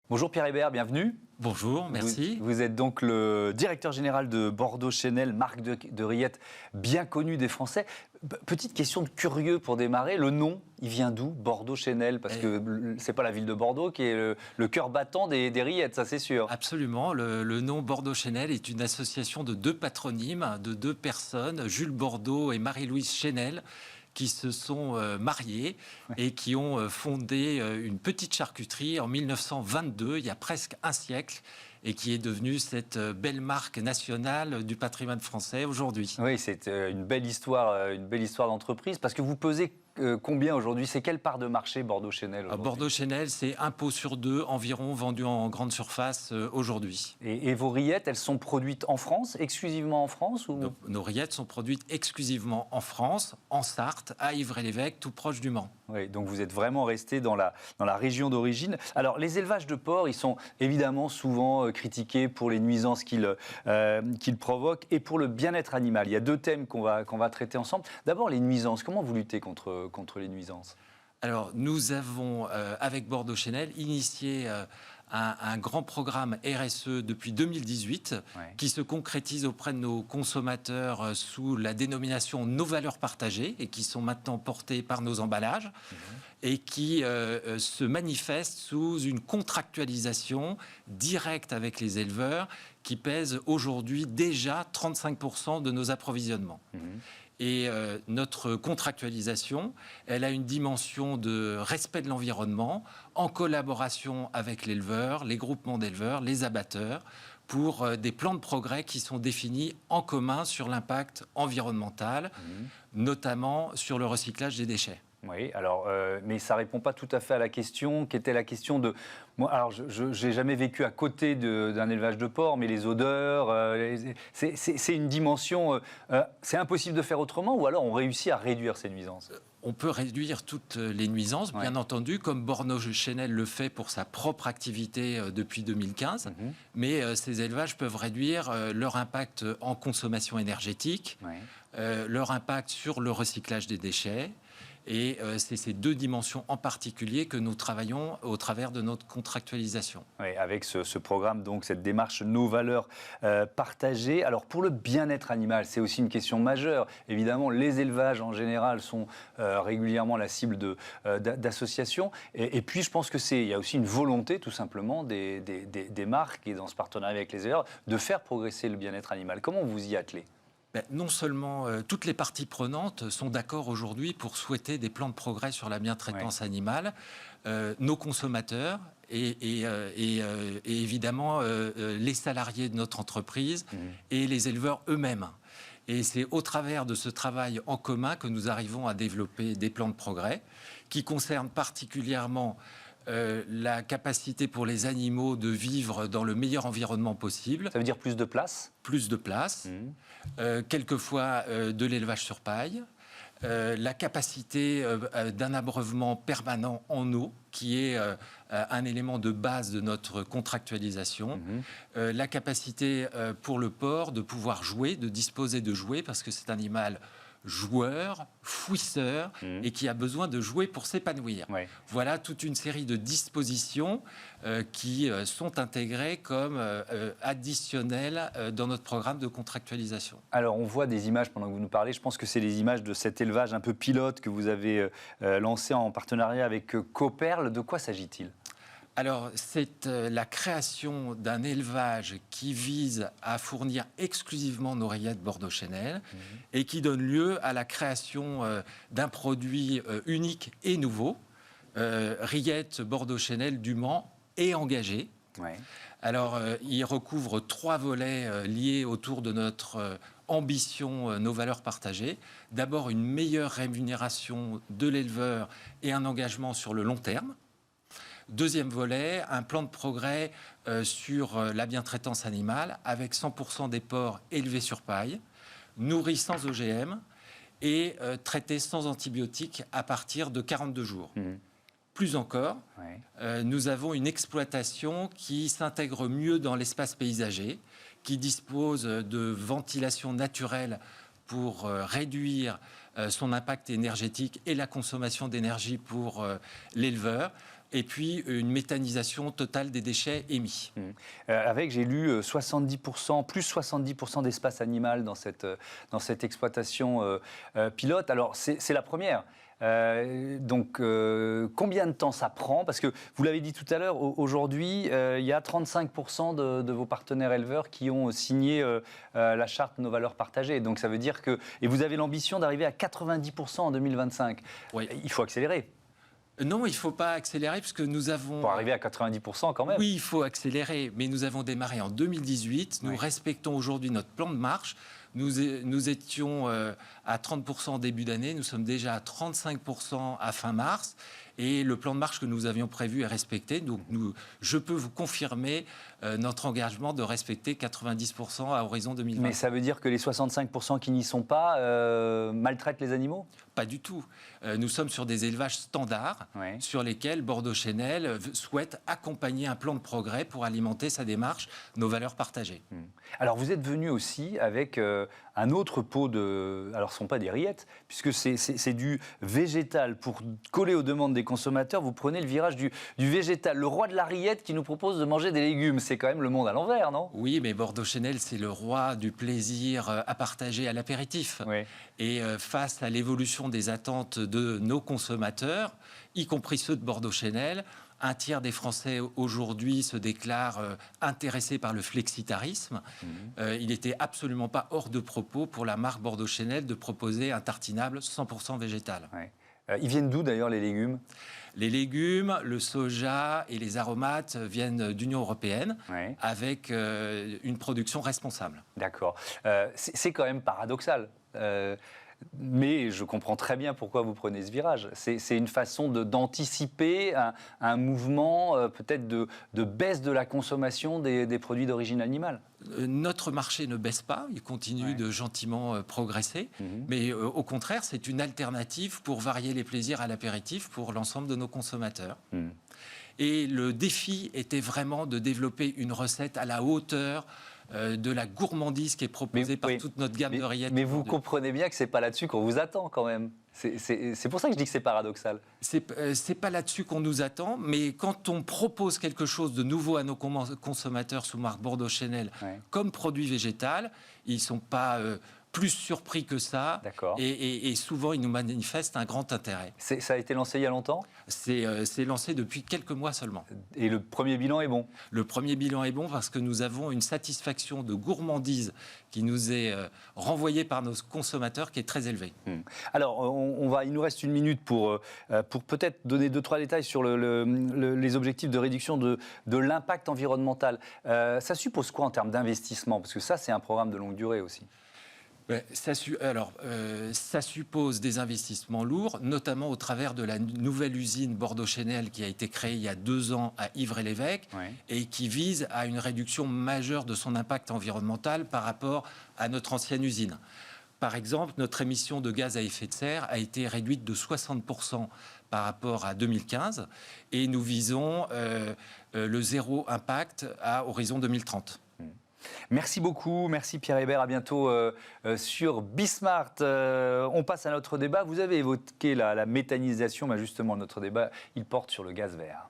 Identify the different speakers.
Speaker 1: Bonjour Pierre Hébert, bienvenue.
Speaker 2: Bonjour, merci.
Speaker 1: Vous êtes donc le directeur général de Bordeaux Chenel, marque de rillettes bien connue des Français. Petite question de curieux pour démarrer, le nom, il vient d'où, Bordeaux Chenel? Parce que c'est pas la ville de Bordeaux qui est le cœur battant des rillettes, ça c'est sûr.
Speaker 2: Absolument, le nom Bordeaux Chenel est une association de deux patronymes, de deux personnes, Jules Bordeaux et Marie-Louise Chenel, qui se sont mariés et qui ont fondé une petite charcuterie en 1922, il y a presque un siècle, et qui est devenue cette belle marque nationale du patrimoine français aujourd'hui.
Speaker 1: Oui, c'est une belle histoire d'entreprise, parce que vous pesez combien aujourd'hui? C'est quelle part de marché Bordeaux Chenel aujourd'hui?
Speaker 2: Bordeaux Chenel, c'est un pot sur deux environ vendu en grande surface aujourd'hui.
Speaker 1: Et vos rillettes, elles sont produites en France, exclusivement en France ou...
Speaker 2: Nos rillettes sont produites exclusivement en France, en Sarthe, à Ivry-l'Évêque, tout proche du Mans.
Speaker 1: Oui, donc vous êtes vraiment resté dans la région d'origine. Alors, les élevages de porcs, ils sont évidemment souvent critiqués pour les nuisances qu'ils provoquent et pour le bien-être animal. Il y a deux thèmes qu'on va traiter ensemble. D'abord, les nuisances. Comment vous luttez contre les nuisances?
Speaker 2: Alors, nous avons, avec Bordeaux Chenel, initié un grand programme RSE depuis 2018 qui se concrétise auprès de nos consommateurs sous la dénomination Nos valeurs partagées et qui sont maintenant portées par nos emballages et qui se manifeste sous une contractualisation directe avec les éleveurs qui pèse aujourd'hui déjà 35% de nos approvisionnements. Et notre contractualisation, elle a une dimension de respect de l'environnement en collaboration avec l'éleveur, les groupements d'éleveurs, les abatteurs, pour des plans de progrès qui sont définis en commun sur l'impact environnemental, notamment sur le recyclage des déchets.
Speaker 1: Oui, alors, mais ça ne répond pas tout à fait à la question, qui était la question de... Moi, alors, je n'ai jamais vécu à côté d'un élevage de porc, mais les odeurs, c'est une dimension... c'est impossible de faire autrement, ou alors on réussit à réduire ces nuisances?
Speaker 2: On peut réduire toutes les nuisances, bien entendu, comme Bordeaux Chenel le fait pour sa propre activité depuis 2015. Mais ces élevages peuvent réduire leur impact en consommation énergétique, leur impact sur le recyclage des déchets. Et c'est ces deux dimensions en particulier que nous travaillons au travers de notre contractualisation.
Speaker 1: Oui, avec ce programme, donc cette démarche Nos valeurs partagées. Alors pour le bien-être animal, c'est aussi une question majeure. Évidemment, les élevages en général sont régulièrement la cible d'associations. Et puis je pense il y a aussi une volonté tout simplement des marques et dans ce partenariat avec les éleveurs de faire progresser le bien-être animal. Comment vous y attelez?
Speaker 2: Non seulement toutes les parties prenantes sont d'accord aujourd'hui pour souhaiter des plans de progrès sur la bientraitance animale, nos consommateurs et évidemment les salariés de notre entreprise et les éleveurs eux-mêmes. Et c'est au travers de ce travail en commun que nous arrivons à développer des plans de progrès qui concernent particulièrement la capacité pour les animaux de vivre dans le meilleur environnement possible.
Speaker 1: Ça veut dire plus de place?
Speaker 2: Plus de place, quelquefois de l'élevage sur paille, la capacité d'un abreuvement permanent en eau, qui est un élément de base de notre contractualisation, la capacité pour le porc de pouvoir jouer, de disposer de jouets, parce que c'est un animal joueur, fouisseur, et qui a besoin de jouer pour s'épanouir. Voilà toute une série de dispositions qui sont intégrées comme additionnelles dans notre programme de contractualisation.
Speaker 1: Alors, on voit des images pendant que vous nous parlez. Je pense que c'est les images de cet élevage un peu pilote que vous avez lancé en partenariat avec Coperle. De quoi s'agit-il ?
Speaker 2: Alors, c'est la création d'un élevage qui vise à fournir exclusivement nos rillettes Bordeaux Chenel et qui donne lieu à la création d'un produit unique et nouveau, rillettes Bordeaux Chenel du Mans et engagé. Alors, il recouvre 3 volets liés autour de notre ambition, nos valeurs partagées. D'abord, une meilleure rémunération de l'éleveur et un engagement sur le long terme. Deuxième volet, un plan de progrès sur la bientraitance animale avec 100% des porcs élevés sur paille, nourris sans OGM et traités sans antibiotiques à partir de 42 jours. Plus encore, nous avons une exploitation qui s'intègre mieux dans l'espace paysager, qui dispose de ventilation naturelle pour réduire son impact énergétique et la consommation d'énergie pour l'éleveur. et puis une méthanisation totale des déchets émis.
Speaker 1: Avec, j'ai lu 70%, plus 70% d'espace animal dans cette exploitation pilote. Alors, c'est la première. Donc, combien de temps ça prend? Parce que vous l'avez dit tout à l'heure, aujourd'hui, il y a 35% de vos partenaires éleveurs qui ont signé la charte Nos valeurs partagées. Donc, ça veut dire que... Et vous avez l'ambition d'arriver à 90% en 2025.
Speaker 2: Oui.
Speaker 1: Il faut accélérer.
Speaker 2: Non, il ne faut pas accélérer puisque nous avons...
Speaker 1: Pour arriver à 90% quand même.
Speaker 2: Oui, il faut accélérer, mais nous avons démarré en 2018. Nous respectons aujourd'hui notre plan de marche. Nous étions à 30% en début d'année. Nous sommes déjà à 35% à fin mars. Et le plan de marche que nous avions prévu est respecté. Donc, je peux vous confirmer notre engagement de respecter 90% à horizon 2020.
Speaker 1: Mais ça veut dire que les 65% qui n'y sont pas maltraitent les animaux?
Speaker 2: Pas du tout. Nous sommes sur des élevages standards sur lesquels Bordeaux-Chenel souhaite accompagner un plan de progrès pour alimenter sa démarche Nos valeurs partagées.
Speaker 1: Alors, vous êtes venu aussi avec un autre pot de... Alors, ce ne sont pas des rillettes, puisque c'est du végétal. Pour coller aux demandes des consommateurs, vous prenez le virage du végétal. Le roi de la rillette qui nous propose de manger des légumes. C'est quand même le monde à l'envers, non?
Speaker 2: Oui, mais Bordeaux-Chenel, c'est le roi du plaisir à partager à l'apéritif.
Speaker 1: Oui.
Speaker 2: Et face à l'évolution des attentes de nos consommateurs, y compris ceux de Bordeaux-Chenel, un tiers des Français aujourd'hui se déclarent intéressés par le flexitarisme. Il n'était absolument pas hors de propos pour la marque Bordeaux-Chenel de proposer un tartinable 100% végétal.
Speaker 1: Ouais. Ils viennent d'où d'ailleurs les légumes?
Speaker 2: Les légumes, le soja et les aromates viennent d'Union européenne avec une production responsable. D'accord.
Speaker 1: C'est quand même paradoxal. Mais je comprends très bien pourquoi vous prenez ce virage. C'est une façon d'anticiper un mouvement peut-être de baisse de la consommation des produits d'origine animale.
Speaker 2: Notre marché ne baisse pas, il continue de gentiment progresser, mais au contraire, c'est une alternative pour varier les plaisirs à l'apéritif pour l'ensemble de nos consommateurs. Et le défi était vraiment de développer une recette à la hauteur de la gourmandise qui est proposée par toute notre gamme de rillettes.
Speaker 1: Mais vous comprenez bien que ce n'est pas là-dessus qu'on vous attend quand même. C'est pour ça que je dis que c'est paradoxal.
Speaker 2: C'est pas là-dessus qu'on nous attend, mais quand on propose quelque chose de nouveau à nos consommateurs sous marque Bordeaux-Chenel comme produit végétal, ils ne sont pas plus surpris que ça. Et souvent, ils nous manifestent un grand intérêt.
Speaker 1: Ça a été lancé il y a longtemps?
Speaker 2: C'est lancé depuis quelques mois seulement.
Speaker 1: Et le premier bilan est bon? Le
Speaker 2: premier bilan est bon parce que nous avons une satisfaction de gourmandise qui nous est renvoyée par nos consommateurs qui est très élevée.
Speaker 1: Alors, il nous reste une minute pour peut-être donner 2-3 détails sur les objectifs de réduction de l'impact environnemental. Ça suppose quoi en termes d'investissement? Parce que ça, c'est un programme de longue durée aussi.
Speaker 2: Ça suppose des investissements lourds, notamment au travers de la nouvelle usine Bordeaux-Chenel qui a été créée il y a 2 ans à Ivry-l'Évêque et qui vise à une réduction majeure de son impact environnemental par rapport à notre ancienne usine. Par exemple, notre émission de gaz à effet de serre a été réduite de 60% par rapport à 2015 et nous visons le zéro impact à horizon 2030.
Speaker 1: Merci beaucoup, merci Pierre Hébert, à bientôt sur Bismart. On passe à notre débat. Vous avez évoqué la méthanisation, mais justement notre débat, il porte sur le gaz vert.